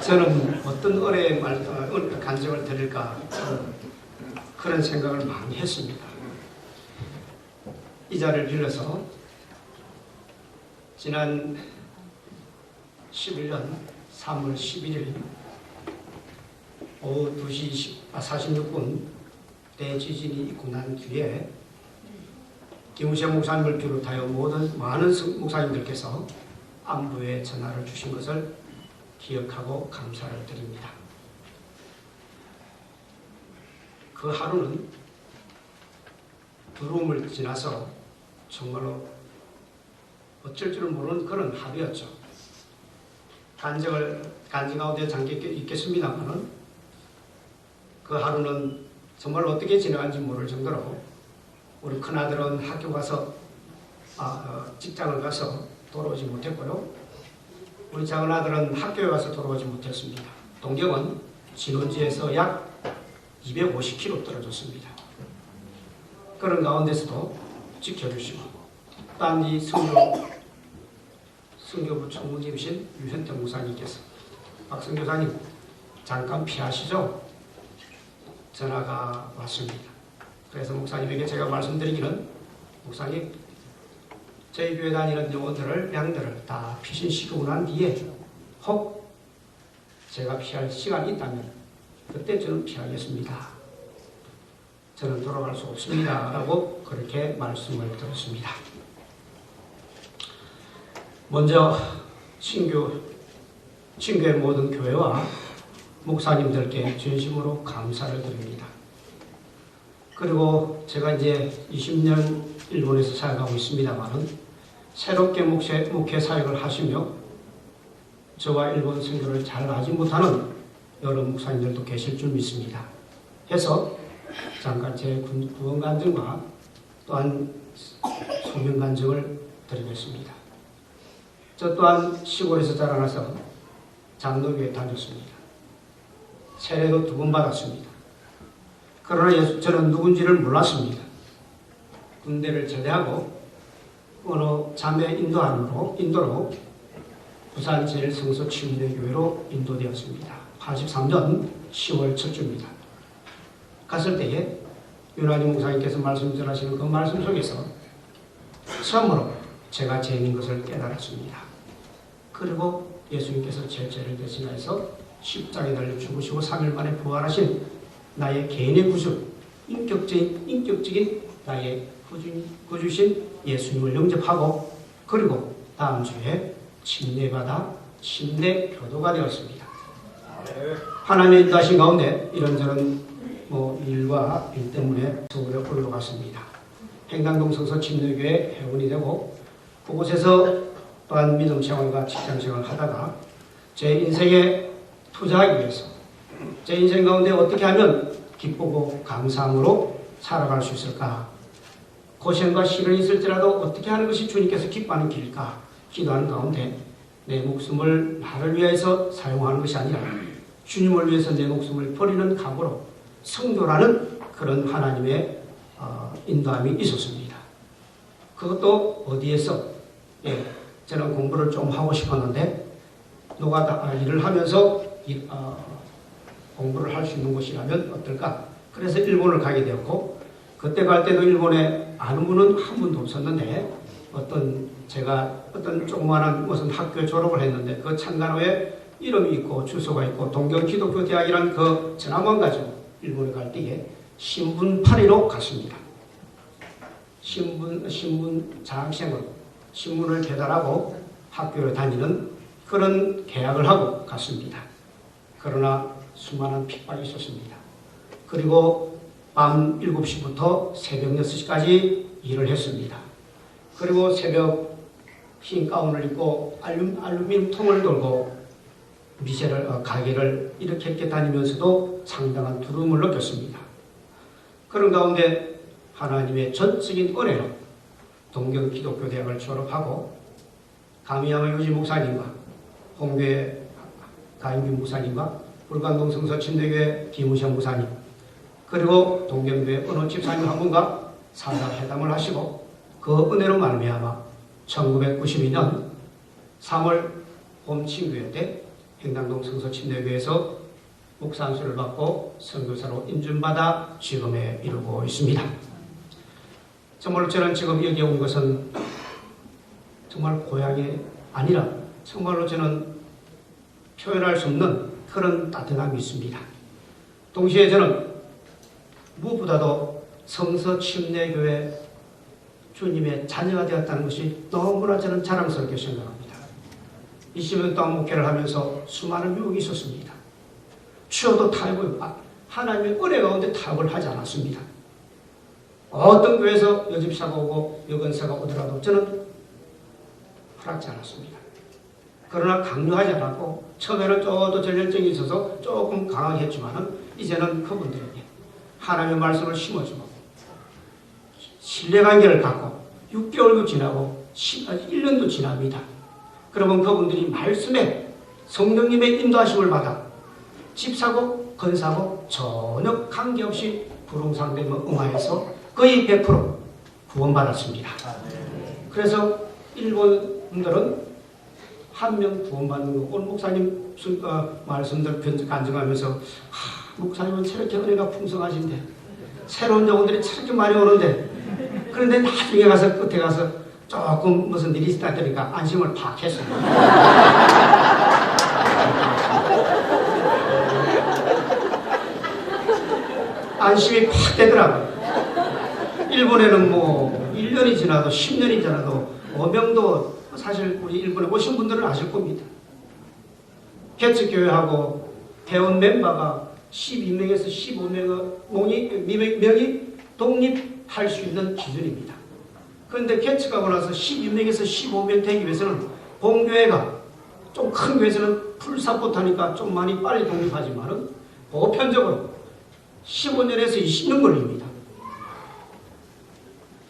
저는 어떤 은혜의 간증을 드릴까 그런 생각을 많이 했습니다. 이 자리를 빌려서 지난 11년 3월 11일 오후 2시 46분 대지진이 있고 난 뒤에 김우세 목사님을 비롯하여 많은 목사님들께서 안부에 전화를 주신 것을 기억하고 감사를 드립니다. 그 하루는 두려움을 지나서 정말로 어쩔 줄은 모르는 그런 하루였죠. 간증 가운데 잠겨 있겠습니다만 그 하루는 정말 어떻게 지나간지 모를 정도로 우리 큰아들은 학교 가서 직장을 가서 돌아오지 못했고요. 우리 작은아들은 학교에 가서 돌아오지 못했습니다. 동경은 진원지에서 약 250km 떨어졌습니다. 그런 가운데서도 지켜주시고 또한 이 선교부 총무님이신 유현태 목사님께서 박 선교사님 잠깐 피하시죠? 전화가 왔습니다. 그래서 목사님에게 제가 말씀드리기는 목사님 저희 교회 다니는 영혼들을 양들을 다 피신시키고 난 뒤에 혹 제가 피할 시간이 있다면 그때 저는 피하겠습니다. 저는 돌아갈 수 없습니다. 라고 그렇게 말씀을 드렸습니다. 먼저 친교의 모든 교회와 목사님들께 진심으로 감사를 드립니다. 그리고 제가 이제 20년 일본에서 사역하고 있습니다만은 새롭게 목회 사역을 하시며 저와 일본 선교를 잘 알지 못하는 여러 목사님들도 계실 줄 믿습니다. 해서 잠깐 제 구원 간증과 또한 소명 간증을 드리겠습니다. 저 또한 시골에서 자라나서 장로교에 다녔습니다. 세례도 2번 받았습니다. 그러나 저는 누군지를 몰랐습니다. 군대를 제대하고 어느 자매 인도로 부산 제일성서 침례교회로 인도되었습니다. 83년 10월 첫 주입니다. 갔을 때에 윤환희 목사님께서 말씀 전하시는 그 말씀 속에서 처음으로 제가 죄인인 것을 깨달았습니다. 그리고 예수님께서 제 죄를 대신하여서 십자가에 달려 죽으시고 3일 만에 부활하신 나의 개인의 구주, 인격적인 나의 구주신 예수님을 영접하고 그리고 다음 주에 침례받아 침례 교도가 되었습니다. 하나님의 인도하신 가운데 이런저런 일과 일 때문에 서울에 올라갔습니다. 행당동 성서 침례교회 회원이 되고 그곳에서 또한 믿음 생활과 직장 생활을 하다가 제 인생에 투자하기 위해서 제 인생 가운데 어떻게 하면 기쁘고 감사함으로 살아갈 수 있을까? 고생과 시련이 있을지라도 어떻게 하는 것이 주님께서 기뻐하는 길일까? 기도하는 가운데 내 목숨을 나를 위해서 사용하는 것이 아니라 주님을 위해서 내 목숨을 버리는 각오로 성교라는 그런 하나님의 인도함이 있었습니다. 그것도 어디에서? 저는 공부를 좀 하고 싶었는데 노가다 일을 하면서 공부를 할 수 있는 곳이라면 어떨까? 그래서 일본을 가게 되었고 그때 갈 때도 일본에 아는 분은 한 분도 없었는데 제가 어떤 조그마한 무슨 학교 졸업을 했는데 그 창간호에 이름이 있고 주소가 있고 동경기독교대학이라는 그 전화만 가지고 일본에 갈 때에 신분 파리로 갔습니다. 신분 장학생으로 신문을 배달하고 학교를 다니는 그런 계약을 하고 갔습니다. 그러나 수많은 핍박이 있었습니다. 그리고 밤 7시부터 새벽 6시까지 일을 했습니다. 그리고 새벽 흰 가운을 입고 알루미늄 통을 돌고 가게를 이렇게 다니면서도 상당한 두려움을 느꼈습니다. 그런 가운데 하나님의 전적인 은혜로 동경기독교대학을 졸업하고 가미야마 유지 목사님과 홍교회 가인규 목사님과 불광동 성서 침례교회 김우성 목사님 그리고 동경교회 어느 집사님 한 분과 사자회담을 하시고 그 은혜로 말미암아 1992년 3월 봄 친교회 때 행당동 성서침례교회에서 목사 안수를 받고 선교사로 인준받아 지금에 이르고 있습니다. 정말로 저는 지금 여기 온 것은 정말 고향이 아니라 정말로 저는 표현할 수 없는 그런 따뜻함이 있습니다. 동시에 저는 무엇보다도 성서침례교회 주님의 자녀가 되었다는 것이 너무나 저는 자랑스럽게 생각합니다. 20년 동안 목회를 하면서 수많은 유혹이 있었습니다. 추워도 타협을, 하나님의 은혜 가운데 타협을 하지 않았습니다. 어떤 교회에서 여집사가 오고 여건사가 오더라도 저는 허락지 않았습니다. 그러나 강요하지 않았고 처음에는 저도 전염증이 있어서 조금 강하게 했지만은 이제는 그분들에게 하나님의 말씀을 심어주고 신뢰관계를 갖고 6개월도 지나고 1년도 지납니다. 그러면 그분들이 말씀에 성령님의 인도하심을 받아 집사고 건사고 전혀 관계없이 불응상되면 응하여서 거의 100% 구원받았습니다. 그래서 일본 분들은 한 명 구원받는 거 오늘 목사님 말씀들 간증하면서 목사님은 저렇게 은혜가 풍성하신데 새로운 영혼들이 저렇게 많이 오는데 그런데 나중에 가서 끝에 가서 조금 무슨 일이 있다 그러니까 안심을 팍 했어요. 안심이 팍 되더라고요. 일본에는 뭐 1년이 지나도 10년이 지나도 어명도 사실 우리 일본에 오신 분들은 아실 겁니다. 개츠교회하고 회원 멤버가 12명에서 15명이 독립할 수 있는 기준입니다. 그런데 개츠가고 나서 12명에서 15명 되기 위해서는 본교회가 좀 큰 교회에서는 풀사포트하니까 좀 많이 빨리 독립하지만은 보편적으로 15년에서 20년 걸립니다.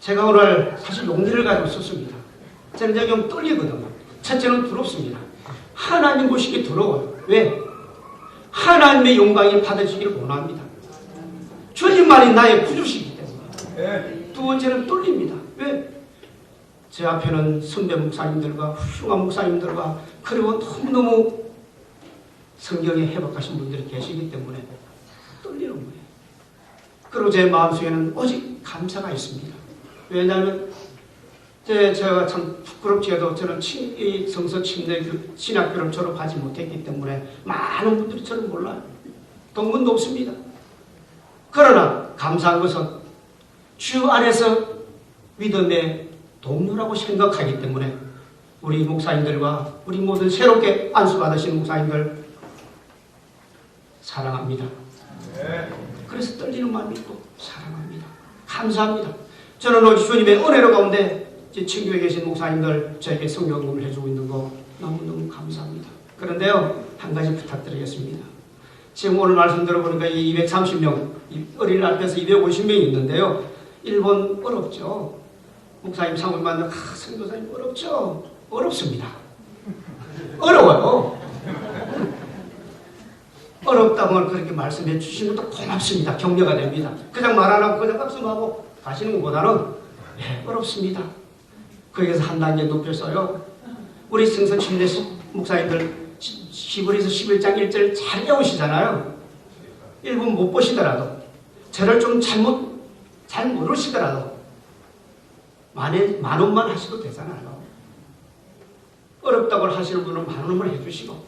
제가 오늘 사실 용기를 가지고 썼습니다. 저는 이제 좀 떨리거든요. 첫째는 두렵습니다. 하나님 보시기 두려워요. 왜? 하나님의 영광이 받아지기를 원합니다. 주님만이 나의 구주시기 때문에. 두 번째는 떨립니다. 왜? 제 앞에는 선배 목사님들과 훌륭한 목사님들과 그리고 너무너무 성경에 해박하신 분들이 계시기 때문에 떨리는 거예요. 그리고 제 마음속에는 오직 감사가 있습니다. 왜냐하면 제가 참 부끄럽게도 저는 이 성서침례 신학교를 졸업하지 못했기 때문에 많은 분들이 저를 몰라요. 동문도 없습니다. 그러나 감사한 것은 주 안에서 믿음의 동료라고 생각하기 때문에 우리 목사님들과 우리 모든 새롭게 안수받으신 목사님들 사랑합니다. 그래서 떨리는 마음이 있고 사랑합니다. 감사합니다. 저는 오직 주님의 은혜로 가운데 친교에 계신 목사님들 저에게 성경을 해주고 있는 거 너무너무 감사합니다. 그런데요, 한 가지 부탁드리겠습니다. 지금 오늘 말씀 들어보니까 이 230명, 어린이날 앞에서 250명이 있는데요. 일본 어렵죠? 목사님 상을 만나, 선교사님 어렵죠? 어렵습니다. 어려워요. 어렵다고 그렇게 말씀해 주시는 것도 고맙습니다. 격려가 됩니다. 그냥 말 안 하고 그냥 박수하고 가시는 것보다는 어렵습니다. 거기에서 한 단계 높였어요. 우리 성서침례 목사님들 히브리서 11장 1절 잘 배우시잖아요. 일본 못 보시더라도 저를 좀 잘 모르시더라도 만 원만 하셔도 되잖아요. 어렵다고 하시는 분은 만 원을 해주시고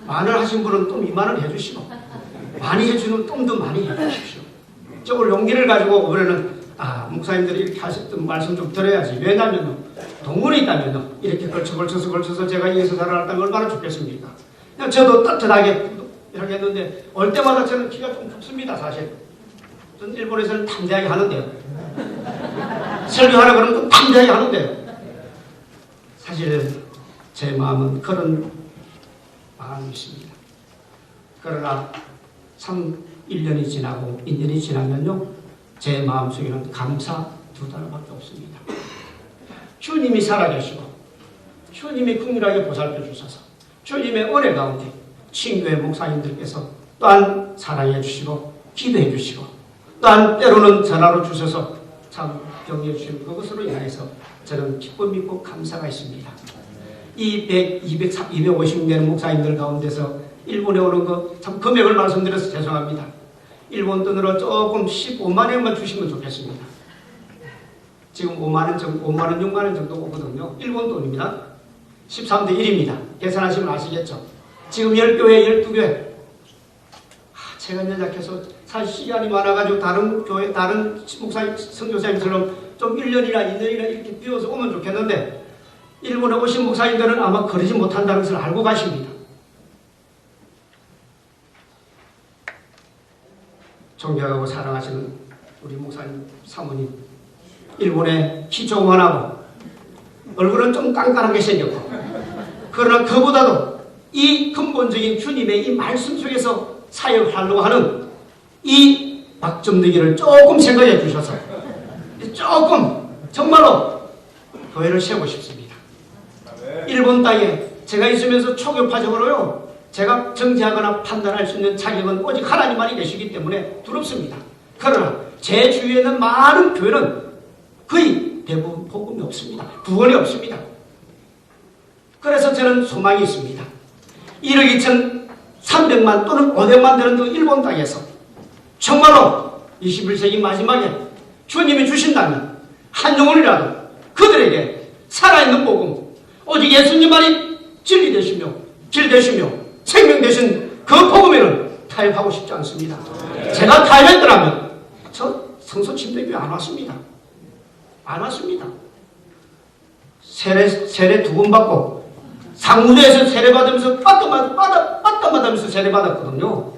만을 하신 분은 또 2만 원 해주시고 많이 해주는 좀 더 많이 해주십시오. 저걸 용기를 가지고 올해는 목사님들이 이렇게 하셨던 말씀 좀 들어야지. 왜냐하면 동물이 있다면 이렇게 걸쳐서 제가 이에서 자라났다면 얼마나 좋겠습니까? 그냥 저도 따뜻하게 이렇게 했는데 올 때마다 저는 키가 좀 좁습니다. 사실 전 일본에서는 탐대하게 하는데요. 설교하라 그러면 좀 탐대하게 하는데요. 사실 제 마음은 그런 마음이 있습니다. 그러나 참 1년이 지나고 2년이 지나면요, 제 마음속에는 감사 두 단어밖에 없습니다. 주님이 살아계시고 주님이 긍휼하게 보살펴 주셔서 주님의 은혜 가운데 친교의 목사님들께서 또한 사랑해 주시고 기도해 주시고 또한 때로는 전화로 주셔서 참 격려해 주시고 그것으로 인해서 저는 기쁨 있고 감사가 있습니다. 250명 되는 목사님들 가운데서 일본에 오는 거 참 금액을 말씀드려서 죄송합니다. 일본 돈으로 조금 15만 원만 주시면 좋겠습니다. 지금 5만 원, 6만 원 정도 오거든요. 일본 돈입니다. 13대 1입니다. 계산하시면 아시겠죠? 지금 10교회, 12교회. 제가 연락해서 사실 시간이 많아가지고 다른 교회, 다른 목사님, 선교사님처럼 좀 1년이나 2년이나 이렇게 비워서 오면 좋겠는데 일본에 오신 목사님들은 아마 그러지 못한다는 것을 알고 가십니다. 존경하고 사랑하시는 우리 목사님, 사모님, 일본에 키 조그만하고 얼굴은 좀 깐깐하게 생겼고 그러나 그보다도 이 근본적인 주님의 이 말씀 속에서 사역하려고 하는 이 박점되기를 조금 생각해 주셔서 조금 정말로 교회를 세우고 싶습니다. 일본 땅에 제가 있으면서 초교파적으로요 제가 정지하거나 판단할 수 있는 자격은 오직 하나님만이 계시기 때문에 두렵습니다. 그러나 제 주위에 있는 많은 교회는 거의 대부분 복음이 없습니다. 구원이 없습니다. 그래서 저는 소망이 있습니다. 1억 2,300만 또는 500만 되는 그 일본 땅에서 정말로 21세기 마지막에 주님이 주신다면 한 영혼이라도 그들에게 살아있는 복음, 오직 예수님만이 진리 되시며 길 되시며 생명 되신 그 복음에는 타협하고 싶지 않습니다. 제가 타협했더라면 저 성소 침대교회 안 왔습니다. 안 왔습니다. 세례 2번 받고 상무대에서 세례 받으면서 빠따마다면서 세례 받았거든요.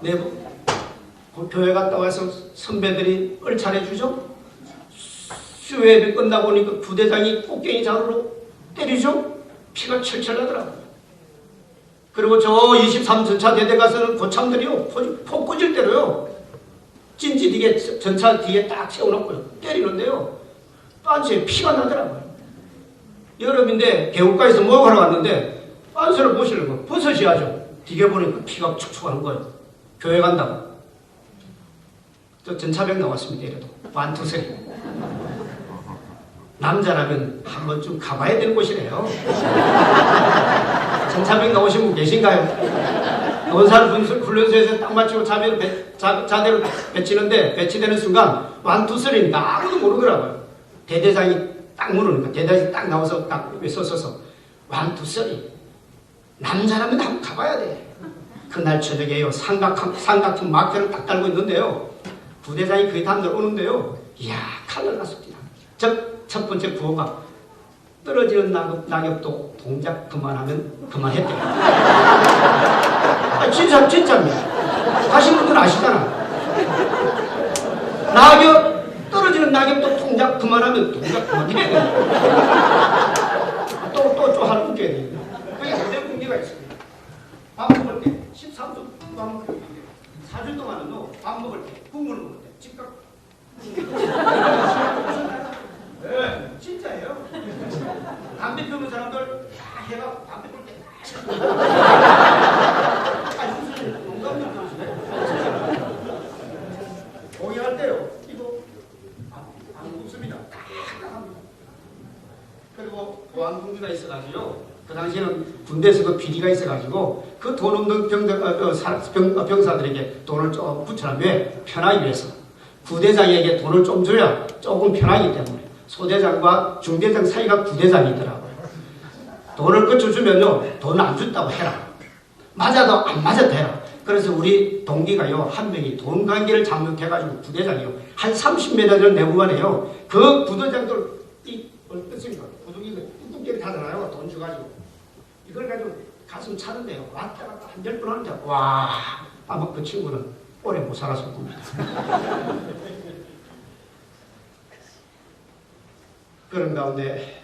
네, 교회 갔다 와서 선배들이 얼차려 주죠. 수요예배 끝나고 보니까 부대장이 꽃갱이 자루로 때리죠. 피가 철철 나더라고요. 그리고 저 23전차 대대 가서는 고참들이요 폭구질 때로요 찐지 뒤에 전차 뒤에 딱 세워놓고요 때리는데요 빤스에 피가 나더라고요. 여름인데 개울가에서 목욕하러 갔는데 빤스를 보시려고 벗으셔야죠. 뒤에 보니까 피가 축축하는 거예요. 교회 간다고. 저 전차병 나왔습니다. 이래도 완투세. 남자라면 한 번쯤 가봐야 되는 곳이래요. 전차병 나오신 분 계신가요? 논산 훈련소에서 딱 맞추고 자대로 배치는데 배치되는 순간 완투설이니까 아무도 모르더라고요. 대대장이 딱 물으니까 대대장이 딱 나와서 딱 서서 완투설이 남자라면 한번 가봐야 돼. 그날 저녁에요 삼각형 마크를 딱 달고 있는데요 부대장이 그 다음날 오는데요 이야 칼날 났습니다. 첫 번째 구호가 떨어지는 낙엽도 동작 그만하면 그만했대요. 진짜입니다. 하신 분들 아시잖아. 떨어지는 낙엽도 동작 그만하면 동작 그만해. 또 하나 웃겨야 돼요. 그게 무대 공개가 있습니다. 밥 먹을 때 13주 밥 먹을 때 4주 동안은 밥 먹을 때 국물을 먹을 때 즉각 네, 진짜예요. 담배 피우는 사람들 다 해가 담배 피울 때 아니 무슨 농담도 그러시네. 공연할 때요 이거 안 웃습니다. 깜깜합니다. 그리고 보안공주가 있어가지고요 그 당시에는 군대에서 그 비리가 있어가지고 그 돈 없는 병사들에게 돈을 좀 붙여라. 왜? 편하기 위해서. 부대장에게 돈을 좀 줘야 조금 편하기 때문에 소대장과 중대장 사이가 부대장이더라고요. 돈을 끊쳐주면요 돈을 안 줬다고 해라. 맞아도 안 맞아도 해라. 그래서 우리 동기가요 한 명이 돈 관계를 장악해가지고 부대장이요 한 30m를 내부만해요. 그 부대장들 어떻습니까? 부대기가 뚝뚝대기 타잖아요. 돈 줘가지고 이걸 가지고 가슴 차는데요 왔다 갔다 한 10분 하는데 와 아마 그 친구는 오래 못 살았을 겁니다. 그런 가운데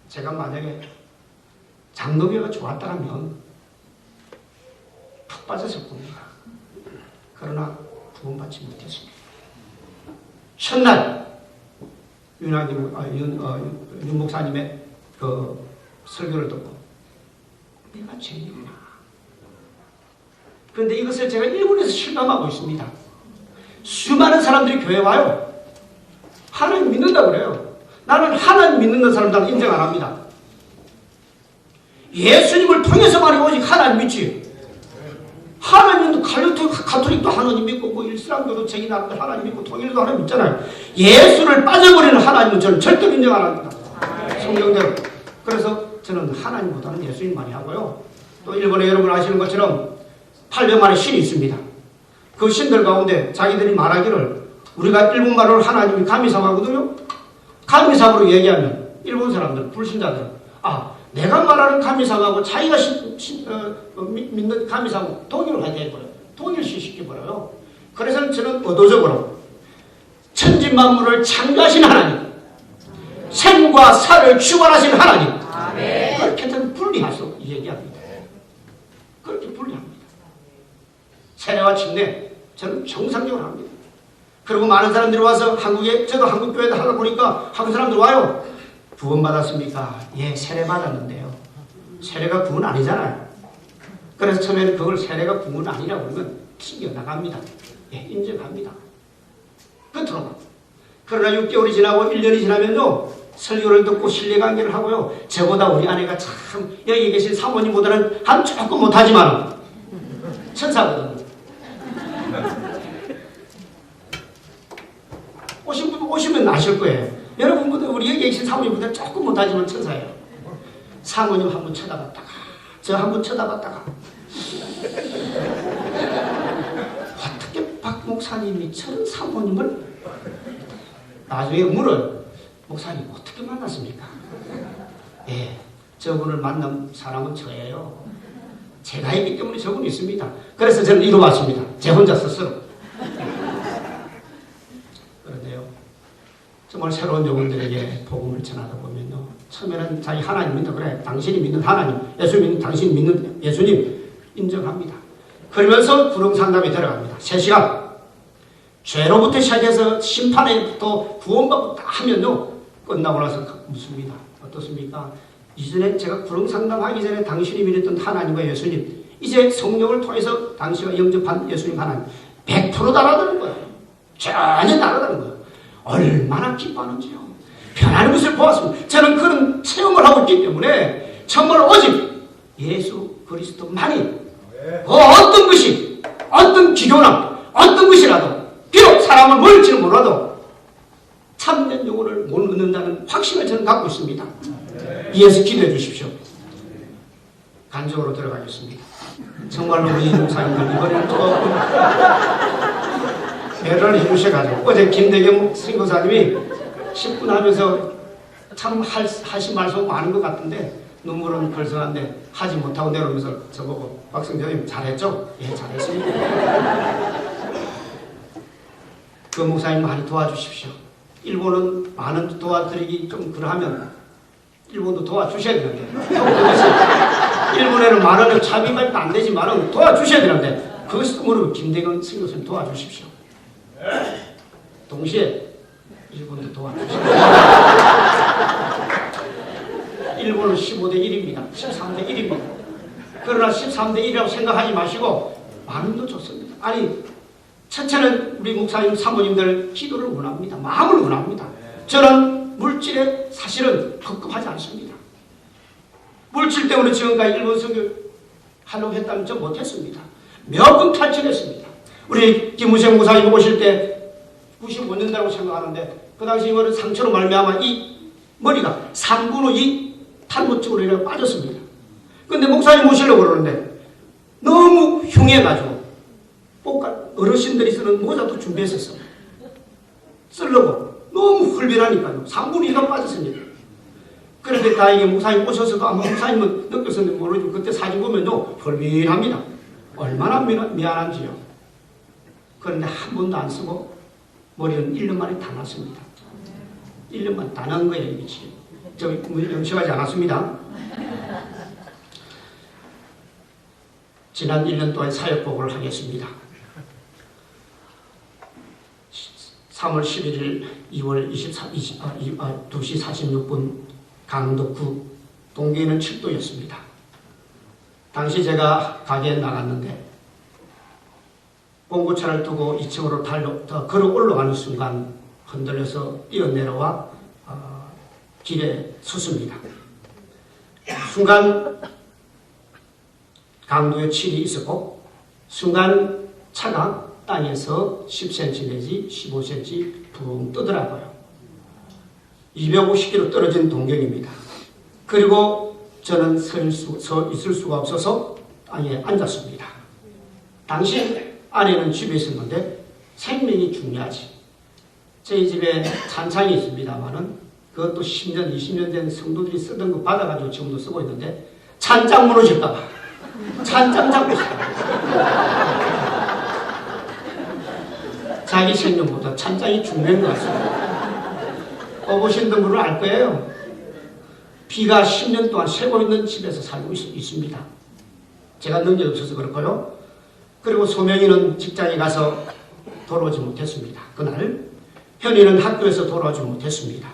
제가 만약에 장로교가 좋았다면 푹 빠졌을 겁니다. 그러나 구원받지 못했습니다. 첫날 윤 목사님의 그 설교를 듣고 내가 죄인이구나. 그런데 이것을 제가 일본에서 실감하고 있습니다. 수많은 사람들이 교회 와요. 하나님 믿는다고 그래요. 나는 하나님 믿는 사람들은 인정 안 합니다. 예수님을 통해서만 오직 하나님 믿지. 하나님도 가톨릭도 하나님 믿고 뭐 이슬람교도 자기 나라도 하나님 믿고 통일도 하나님 믿잖아요. 예수를 빠져버리는 하나님은 저는 절대 인정 안 합니다. 성경대로. 그래서 저는 하나님보다는 예수님 많이 하고요. 또 일본에 여러분 아시는 것처럼 800만의 신이 있습니다. 그 신들 가운데 자기들이 말하기를 우리가 일본말을 하나님이 가미사마거든요. 가미사마로 얘기하면 일본 사람들, 불신자들 내가 말하는 가미사마하고 자기가 믿는 가미사마하고 동일을 하게 해버려요. 동일시시켜버려요. 그래서 저는 의도적으로 천지만물을 창조하신 하나님, 생과 사를 주관하신 하나님, 그렇게 저는 분리해서 얘기합니다. 그렇게 분리합니다. 세례와 침례 저는 정상적으로 합니다. 그리고 많은 사람들이 와서 한국에, 저도 한국 교회에 하다 보니까 한국 사람들 와요. 구원 받았습니까? 예, 세례 받았는데요. 세례가 구원 아니잖아요. 그래서 처음에는 그걸 세례가 구원 아니라고 그러면 튕겨나갑니다. 예, 인정합니다. 끝으로. 그러나 6개월이 지나고 1년이 지나면요, 설교를 듣고 신뢰관계를 하고요, 저보다 우리 아내가 참 여기 계신 사모님보다는 한 조금 못하지만 천사거든요. 오시면 아실 거예요. 여러분보다 우리 여기 계신 사모님보다 조금 못하지만 천사예요. 사모님 한 번 쳐다봤다가 저 한 번 쳐다봤다가 어떻게 박 목사님이 저런 사모님을 나중에 물어요. 목사님 어떻게 만났습니까? 예, 저분을 만난 사람은 저예요. 제가 했기 때문에 저분이 있습니다. 그래서 저는 이루어왔습니다. 제 혼자 스스로. 그런데요, 정말 새로운 영혼들에게 복음을 전하다 보면요, 처음에는 자기 하나님 믿는다 그래. 당신이 믿는 하나님, 예수 믿는 당신이 믿는 예수님 인정합니다. 그러면서 구릉상담에 들어갑니다. 3시간. 죄로부터 시작해서 심판에부터 구원받고 다 하면요, 끝나고 나서 묻습니다. 어떻습니까? 이전에 제가 구릉상담하기 전에 당신이 믿었던 하나님과 예수님, 이제 성령을 통해서 당신과 영접한 예수님 하나님 100% 다르다는 거예요. 전혀 다르다는 거예요. 얼마나 기뻐하는지요. 변하는 것을 보았습니다. 저는 그런 체험을 하고 있기 때문에 정말 오직 예수 그리스도만이 어떤 것이, 어떤 기교나 어떤 것이라도 비록 사람을 모일지는 몰라도 참된 영혼을 못 얻는다는 확신을 저는 갖고 있습니다. 이에서 기도해 주십시오. 간증으로 들어가겠습니다. 정말로 우리 목사님들 이번에는 조금 배려를 해주셔가지고 어제 김대겸 선교사님이 10분 하면서 참 하신 말씀 많은 것 같은데 눈물은 걸성한데 하지 못하고 내려오면서 저보고 박성재님 잘했죠? 예, 잘했습니다. 그 목사님 많이 도와주십시오. 일본은 많은 도와드리기 좀 그러하면 일본도 도와주셔야 되는데 일본에는 많은 차비밖에 안 되지만 도와주셔야 되는데 그것이 모르면 김대건 선교사님 도와주십시오. 동시에 일본도 도와주십시오. 일본은 15대 1입니다. 13대 1입니다. 그러나 13대 1이라고 생각하지 마시고 마음도 좋습니다. 아니, 첫째는 우리 목사님 사모님들 기도를 원합니다. 마음을 원합니다. 저는 물질에 사실은 급급하지 않습니다. 물질 때문에 지금까지 일본 선교 하려고 했다면 저 못했습니다. 몇 번 탈출했습니다. 우리 김우생 목사님 오실 때 95년대라고 생각하는데 그 당시 이거는 상처로 말미암아 이 머리가 3분의 2 탈모증으로 이렇게 빠졌습니다. 근데 목사님 오시려고 그러는데 너무 흉해가지고 어르신들이 쓰는 모자도 준비했었어요. 쓰려고 너무 훌빈하니까요. 3분의 2가 빠졌습니다. 그런데 다행히 목사님 오셔서도 아마 목사님은 느꼈었는지 모르지만 그때 사진 보면요, 훌빈합니다. 얼마나 미안한지요. 그런데 한 번도 안 쓰고 머리는 1년 만에 다 났습니다. 1년 만에 다 난 거예요. 이게 지금. 저 염색하지 않았습니다. 지난 1년 동안 사역복을 하겠습니다. 3월 11일 2월 2시 46분 강덕구 동계에는 7도였습니다. 당시 제가 가게에 나갔는데 봉고차를 두고 2층으로 걸어 올라가는 순간 흔들려서 뛰어내려와 길에 섰습니다. 순간 강도의 칠이 있었고 순간 차가 땅에서 10cm 내지 15cm 붕 뜨더라고요. 250km 떨어진 동경입니다. 그리고 저는 서 있을 수가 없어서 땅에 앉았습니다. 당시 아내는 집에 있었는데 생명이 중요하지. 저희 집에 찬장이 있습니다만은 그것도 10년, 20년 된 성도들이 쓰던 거 받아가지고 지금도 쓰고 있는데 찬장 무너질까봐 찬장 잡고 있어요. 자기 생명보다 찬장이 중요한 것 같습니다. 보신 분들은 알 거예요. 비가 10년 동안 새고 있는 집에서 살고 있습니다. 제가 능력이 없어서 그렇고요. 그리고 소명이는 직장에 가서 돌아오지 못했습니다. 그날 현이는 학교에서 돌아오지 못했습니다.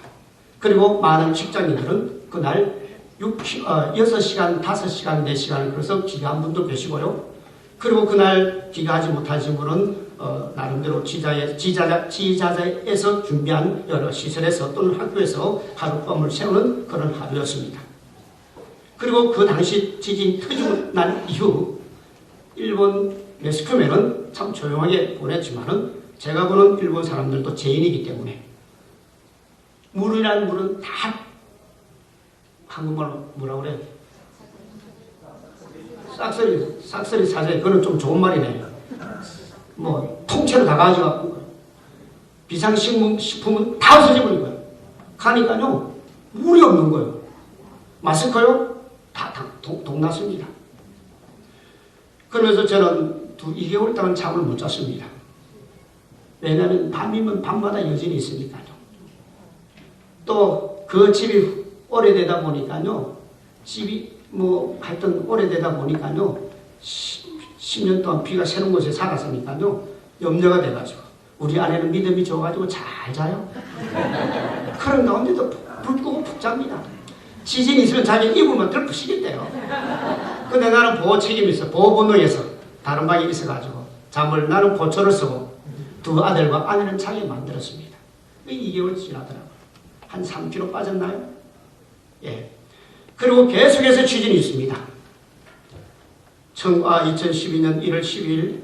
그리고 많은 직장인들은 그날 6시간, 5시간, 4시간을 그래서 귀가한 분도 계시고요. 그리고 그날 귀가하지 못하신 분은 나름대로 지자자에서 준비한 여러 시설에서 또는 학교에서 하룻밤을 세우는 그런 하루였습니다. 그리고 그 당시 지진이 터지고 난 이후 일본 메스큐맨은 참 조용하게 보냈지만은 제가 보는 일본 사람들도 죄인이기 때문에 물이란 물은 다 한국말로 뭐라고 그래? 싹쓸이 사자에 그건 좀 좋은 말이네. 뭐 통째로 다 가져가고 비상식품은 다 없어져 버린 거예요. 가니까요 물이 없는 거예요. 마스크요 다 동났습니다. 그러면서 저는 2개월 동안 잠을 못 잤습니다. 왜냐하면 밤이면 밤마다 여진이 있으니까요. 또 그 집이 오래되다 보니까요. 집이 뭐 하여튼 오래되다 보니까요. 10년 동안 비가 새는 곳에 살았으니까요. 염려가 돼가지고 우리 아내는 믿음이 좋아가지고 잘 자요. 그런 가운데도 불 끄고 푹 잡니다. 지진이 있으면 자기 이불만 덜푸시겠대요. 근데 나는 보호 책임이 있어. 보호 본능에서 다른 방에 있어가지고 잠을 나는 보초를 쓰고 두 아들과 아내는 자게 만들었습니다. 2개월 지나더라고요. 한 3kg 빠졌나요? 예. 그리고 계속해서 지진이 있습니다. 2012년 1월 12일,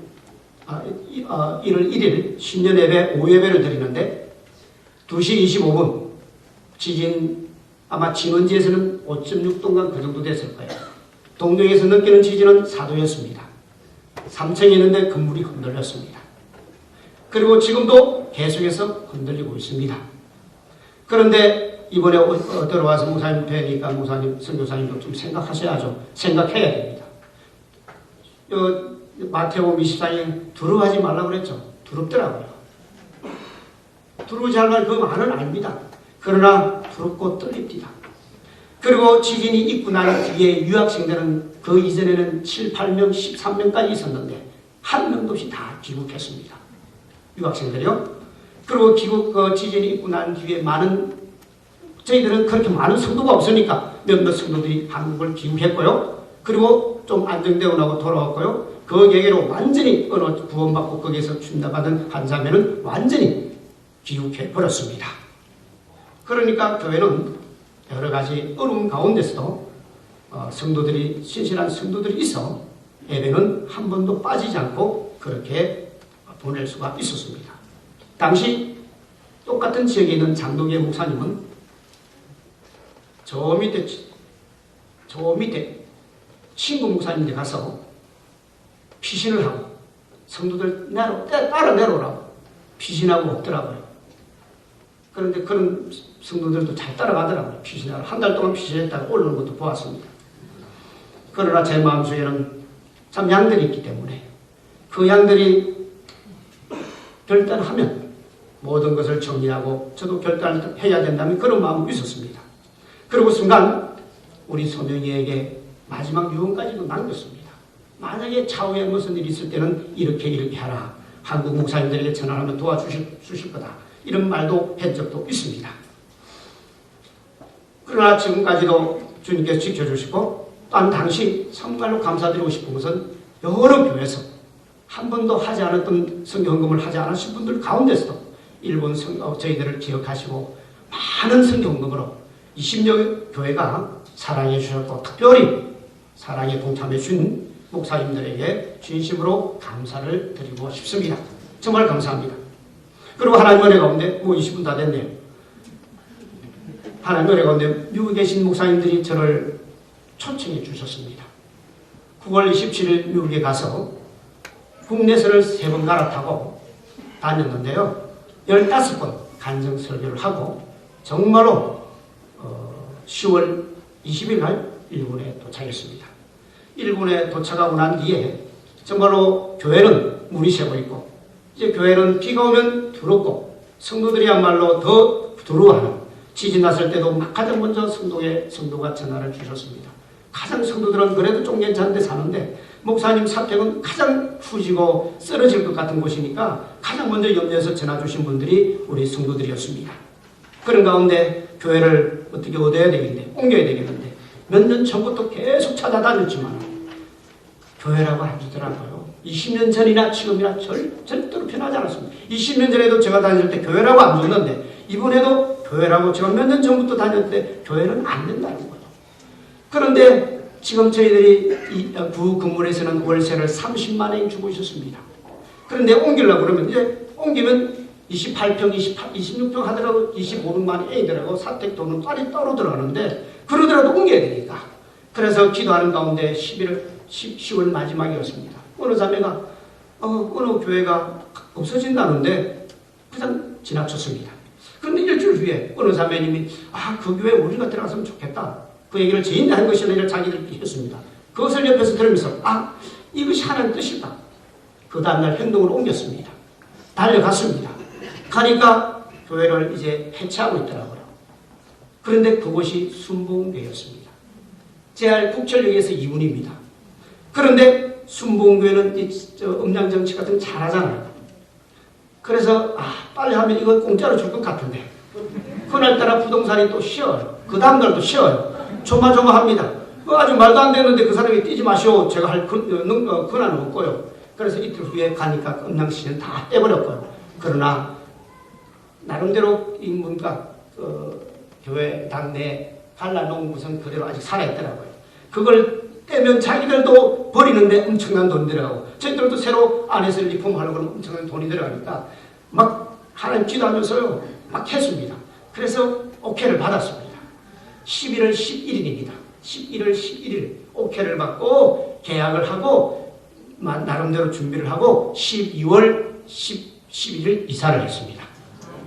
1월 1일 신년 예배, 오예배를 드리는데 2시 25분 지진 아마 진원지에서는 5.6도인가 그 정도 됐을 거예요. 동경에서 느끼는 지진은 4도였습니다. 3층에 있는데 건물이 흔들렸습니다. 그리고 지금도 계속해서 흔들리고 있습니다. 그런데 이번에 들어와서 목사님 뵈니까 목사님, 선교사님도 좀 생각하셔야죠. 생각해야 됩니다. 마태복음 24장 두려워하지 말라고 그랬죠. 두렵더라고요. 두려워하지 말라고 그 말은 압니다. 그러나 두렵고 떨립니다. 그리고 지진이 있고 난 뒤에 유학생들은 그 이전에는 7, 8명, 13명까지 있었는데 한 명도 없이 다 귀국했습니다. 유학생들이요. 그리고 지진이 있고 난 뒤에 저희들은 그렇게 많은 성도가 없으니까 몇몇 성도들이 한국을 귀국했고요. 그리고 좀 안정되고 나고 돌아왔고요. 그 계기로 완전히 구원받고 거기에서 준다받은 한 자매는 완전히 귀국해버렸습니다. 그러니까 교회는 여러 가지 어려움 가운데서도 성도들이, 신실한 성도들이 있어 예배는 한 번도 빠지지 않고 그렇게 보낼 수가 있었습니다. 당시 똑같은 지역에 있는 장동계 목사님은 저 밑에 친구 목사님한테 가서 피신을 하고 성도들 따라 내려오라고 피신하고 없더라고요. 그런데 그런 성도들도 잘 따라가더라고요. 피신하러 한 달 동안 피신했다가 올라오는 것도 보았습니다. 그러나 제 마음속에는 참 양들이 있기 때문에 그 양들이 결단하면 모든 것을 정리하고 저도 결단을 해야 된다는 그런 마음이 있었습니다. 그리고 순간 우리 소명이에게 마지막 유언까지도 남겼습니다. 만약에 차후에 무슨 일이 있을 때는 이렇게 하라. 한국 목사님들에게 전화하면 도와주실 거다. 이런 말도 한 적도 있습니다. 그러나 지금까지도 주님께서 지켜주시고 또한 당시 정말로 감사드리고 싶은 것은 여러 교회에서 한 번도 하지 않았던 성경헌금을 하지 않으신 분들 가운데서도 일본 저희들을 기억하시고 많은 성경금으로 20여 교회가 사랑해 주셨고 특별히 사랑에 동참해 주신 목사님들에게 진심으로 감사를 드리고 싶습니다. 정말 감사합니다. 그리고 하나님 은혜 가운데 20분 다 됐네요. 하나님 은혜 가운데 미국에 계신 목사님들이 저를 초청해 주셨습니다. 9월 27일 미국에 가서 국내선을 3번 갈아타고 다녔는데요. 15번 간증 설교를 하고 정말로 10월 20일 날 일본에 도착했습니다. 일본에 도착하고 난 뒤에 정말로 교회는 물이 새고 있고 이제 교회는 비가 오면 더럽고 성도들이야말로 더 두려워하는 지진 났을 때도 막 가장 먼저 성도가 전화를 주셨습니다. 가장 성도들은 그래도 좀 괜찮은데 사는데 목사님 사택은 가장 후지고 쓰러질 것 같은 곳이니까 가장 먼저 염려해서 전화 주신 분들이 우리 성도들이었습니다. 그런 가운데 교회를 어떻게 얻어야 되겠는데 옮겨야 되겠는데 몇 년 전부터 계속 찾아다녔지만 교회라고 안 주더라고요. 20년 전이나 지금이나 절대로 변하지 않았습니다. 20년 전에도 제가 다닐 때 교회라고 안 줬는데 이번에도 교회라고 제가 몇 년 전부터 다닐 때 교회는 안 된다는 거예요. 그런데 지금 저희들이 구 건물에서는 월세를 30만 원 주고 있었습니다. 그런데 옮기려고 그러면 이제 옮기면 28평, 26평 하더라도 25만 원이더라고 사택 돈은 빨리 따로 들어가는데 그러더라도 옮겨야 되니까. 그래서 기도하는 가운데 10월 마지막이었습니다. 어느 자매가 어느 교회가 없어진다는데 그냥 지나쳤습니다. 그런데 일주일 후에 어느 자매님이 그 교회 우리가 들어갔으면 좋겠다. 그 얘기를 저희한테 한 것이 아니라 자기들끼리 했습니다. 그것을 옆에서 들으면서 이것이 하나님 뜻이다. 그 다음날 행동으로 옮겼습니다. 달려갔습니다. 가니까 교회를 이제 해체하고 있더라고요. 그런데 그곳이 순복음교회였습니다. JR 국철역에서 2분입니다. 그런데 순복음교회는 음양정치 같은 거 잘하잖아요. 그래서 빨리 하면 이거 공짜로 줄 것 같은데 그날따라 부동산이 또 쉬어요. 그 다음날도 쉬어요. 조마조마합니다. 아주 말도 안 되는데 그 사람이 뛰지 마시오. 제가 할 권한은 없고요. 그래서 이틀 후에 가니까 음양시는 다 떼버렸고요. 그러나 나름대로 인문과 교회 당내 갈라놓은 것은 그대로 아직 살아있더라고요. 그걸 떼면 자기들도 버리는데 엄청난 돈이 들어가고 저희들도 새로 안에서 리폼하려고 하면 엄청난 돈이 들어가니까 막 하나님 기도하면서요 막 했습니다. 그래서 오케이를 받았습니다. 11월 11일입니다. 11월 11일 오케이를 받고 계약을 하고 나름대로 준비를 하고 12월 11일 이사를 했습니다.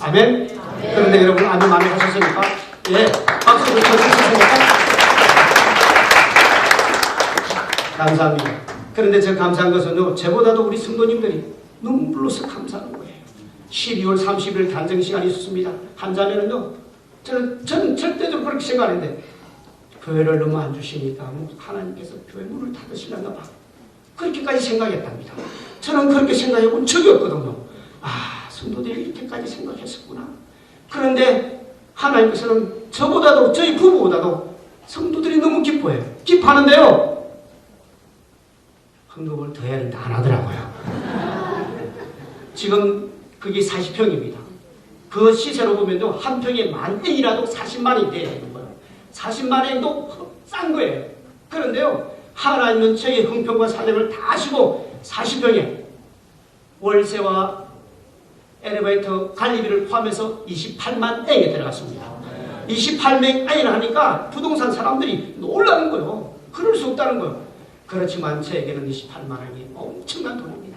아멘? 그런데 여러분 아멘 많이 하셨습니까? 예, 박수를 쳐주셨습니까? 감사합니다. 그런데 제가 감사한 것은요, 저보다도 우리 성도님들이 눈물로서 감사하는 거예요. 12월 30일 간증 시간이 있었습니다. 한 자매는요, 저는 절대적으로 그렇게 생각하는데, 교회를 너무 안 주시니까 하나님께서 교회 문을 닫으시려나 봐. 그렇게까지 생각했답니다. 저는 그렇게 생각해 본 적이 없거든요. 성도들이 이렇게까지 생각했었구나. 그런데 하나님께서는 저보다도, 저희 부부보다도 성도들이 너무 기뻐해요. 기뻐하는데요, 헌금을 더 해야 된다 안 하더라고요. 지금 그게 40평입니다. 그 시세로 보면요, 한 평에 10,000원이라도 40만 원이 돼야 되는 거예요. 40만 원도 싼 거예요. 그런데요, 하나님은 저희 형편과 사정을 다 하시고 40평에 월세와 엘리베이터 관리비를 포함해서 28만 원에 들어갔습니다. 28만 원이나 하니까 부동산 사람들이 놀라는 거예요. 그럴 수 없다는 거예요. 그렇지만 저에게는 28만 원이 엄청난 돈입니다.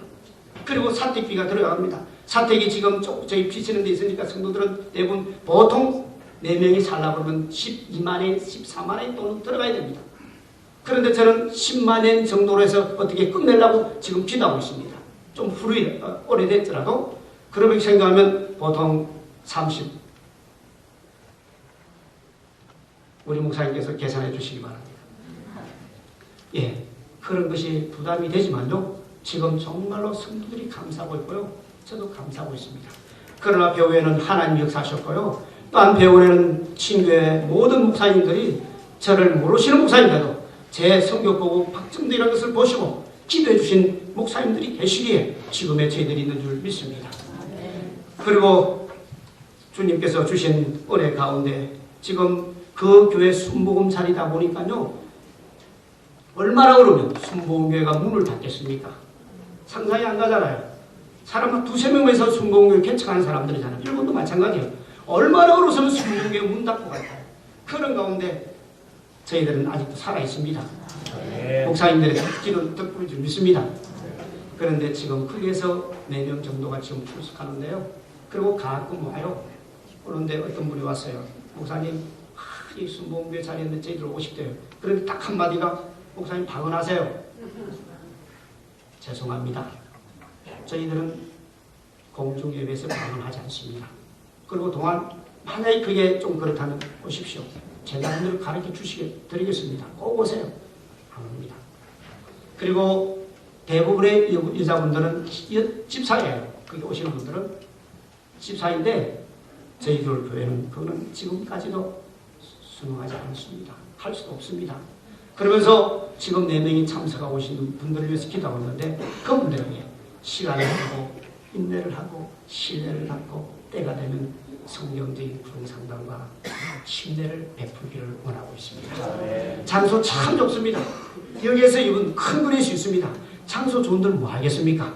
그리고 사택비가 들어갑니다. 사택이 지금 저희 비치는 데 있으니까 성도들은 대부분 보통 4명이 살라고 그러면 12만 원, 14만 원 돈 들어가야 됩니다. 그런데 저는 10만 원 정도로 해서 어떻게 끝내려고 지금 기도하고 있습니다. 좀 오래됐더라도 그렇게 생각하면 보통 30. 우리 목사님께서 계산해 주시기 바랍니다. 예, 그런 것이 부담이 되지만요, 지금 정말로 성도들이 감사하고 있고요, 저도 감사하고 있습니다. 그러나 배후에는 하나님 역사하셨고요, 또한 배후에는 친교의 모든 목사님들이 저를 모르시는 목사님들도 제 성경 보고 박정되는 것을 보시고 기도해 주신 목사님들이 계시기에 지금의 저희들이 있는 줄 믿습니다. 그리고 주님께서 주신 은혜 가운데 지금 그 교회 순복음살이다 보니까요, 얼마나 그러면 순복음교회가 문을 닫겠습니까? 상상이 안 가잖아요. 사람 한 두세 명에서 순복음교회 개척하는 사람들이잖아요. 일본도 마찬가지예요. 얼마나 그러서는 순복음교회 문 닫고 갈까요? 그런 가운데 저희들은 아직도 살아있습니다. 목사님들의 덕분을 좀 믿습니다. 그런데 지금 거기에서 4명 정도가 지금 출석하는데요. 그리고 가끔 와요. 그런데 어떤 분이 왔어요. 목사님, 이 순복음교회 자리에 저희들 오고 싶대요. 그런데 딱 한마디가, 목사님 방언하세요. 죄송합니다. 저희들은 공중예배에서 방언하지 않습니다. 그리고 동안 만약에 그게 좀 그렇다면 오십시오. 제자분들을 가르쳐 드리겠습니다. 꼭 오세요. 방언입니다. 그리고 대부분의 여자분들은 집사예요. 거기 오시는 분들은 집사인데 저희 교회는 그거는 지금까지도 순응하지 않습니다. 할 수도 없습니다. 그러면서 지금 4명이 참석하고 오시는 분들을 위해서 기도하고 있는데 그분들에게 시간을 하고 인내를 하고 신뢰를 갖고 때가 되면 성경적인 구성상담과 침례를 베풀기를 원하고 있습니다. 장소 참 좋습니다. 여기에서 이분 큰 그릇이 있습니다. 장소 좋은들 뭐 하겠습니까?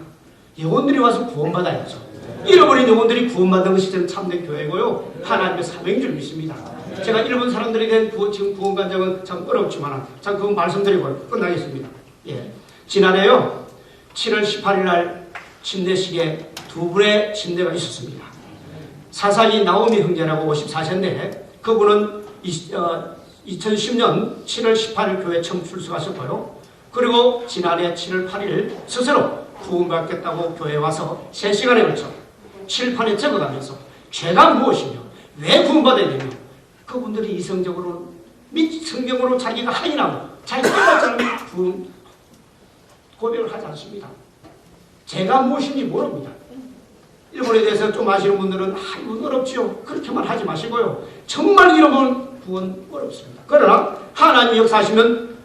영혼들이 와서 구원받아야죠. 잃어버린 영혼들이 구원받는 것이 저는 참된 교회고요. 하나님의 사명인 줄 믿습니다. 제가 일본 사람들에게 지금 구원 간정은 참 어렵지만 참 그건 말씀드리고 끝나겠습니다. 예. 지난해요 7월 18일 날 침례식에 2분의 침례가 있었습니다. 사사기 나오미 형제라고 54세인데 그분은 2010년 7월 18일 교회 처음 출석하셨고요. 그리고 지난해 7월 8일 스스로 구원받겠다고 교회에 와서 3시간에 걸쳐 칠판에 적어가면서 죄가 무엇이며 왜 구원받아야 되며 그분들이 이성적으로 성경으로 자기가 확인하고 자기가 깨닫지 않으면 구원 고백을 하지 않습니다. 죄가 무엇인지 모릅니다. 일본에 대해서 좀 아시는 분들은 이건 어렵지요. 그렇게만 하지 마시고요. 정말 이런 구원 어렵습니다. 그러나 하나님 역사하시면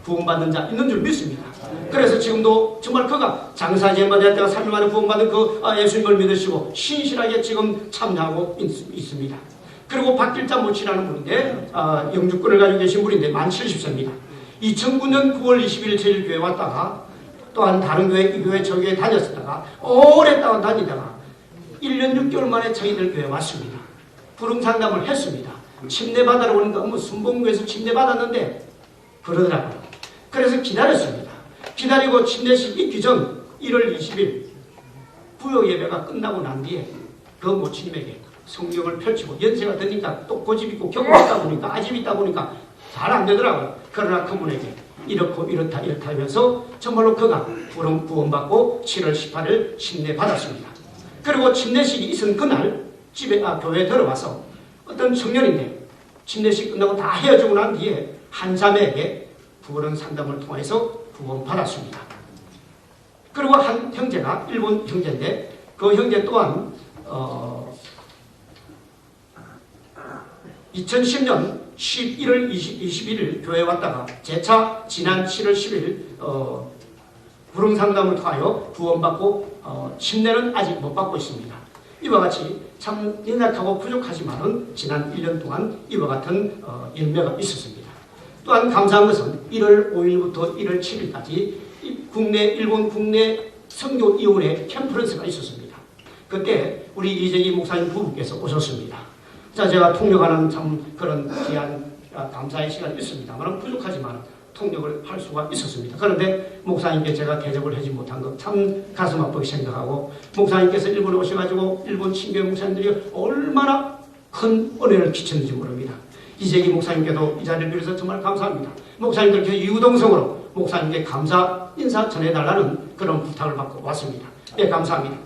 구원받는 자 있는 줄 믿습니다. 그래서 지금도 정말 그가 장사제만 받을 때가 3일 만에 구원받은 그 예수님을 믿으시고 신실하게 지금 참여하고 있습니다. 그리고 박길자 모치라는 분인데 영주권을 가지고 계신 분인데 만 70세입니다. 2009년 9월 20일 저희 교회 왔다가 또한 다른 교회, 이 교회 저 교회 다녔었다가 오랫동안 다니다가 1년 6개월 만에 저희들 교회 왔습니다. 부릉상담을 했습니다. 침례받으러 오니까 순복음교회에서 침례받았는데 그러더라고요. 그래서 기다렸습니다. 기다리고 침례식 있기 전 1월 20일 부요 예배가 끝나고 난 뒤에 그 모친님에게 성경을 펼치고 연세가 드니까 또 고집 있고 경험 있다 보니까 아집 있다 보니까 잘 안 되더라고요. 그러나 그분에게 이렇고 이렇다 하면서 정말로 그가 구원받고 7월 18일 침례 받았습니다. 그리고 침례식이 있은 그날 교회에 들어와서 어떤 청년인데 침례식 끝나고 다 헤어지고 난 뒤에 한 자매에게 구원 상담을 통해서 구원받았습니다. 그리고 한 형제가 일본 형제인데 그 형제 또한 2010년 11월 21일 교회에 왔다가 재차 지난 7월 10일 불응상담을 통하여 구원받고 침례는 아직 못 받고 있습니다. 이와 같이 참 연약하고 부족하지만은 지난 1년 동안 이와 같은 열매가 있었습니다. 또한 감사한 것은 1월 5일부터 1월 7일까지 일본 국내 선교위원회 캠퍼런스가 있었습니다. 그때 우리 이재기 목사님 부부께서 오셨습니다. 자, 제가 통역하는 참 그런 귀한 감사의 시간이 있습니다만 부족하지만 통역을 할 수가 있었습니다. 그런데 목사님께 제가 대접을 하지 못한 것 참 가슴 아프게 생각하고 목사님께서 일본에 오셔가지고 일본 친교 목사님들이 얼마나 큰 은혜를 끼쳤는지 모릅니다. 이재기 목사님께도 이 자리를 빌어서 정말 감사합니다. 목사님들께 유동성으로 목사님께 감사 인사 전해달라는 그런 부탁을 받고 왔습니다. 네, 감사합니다.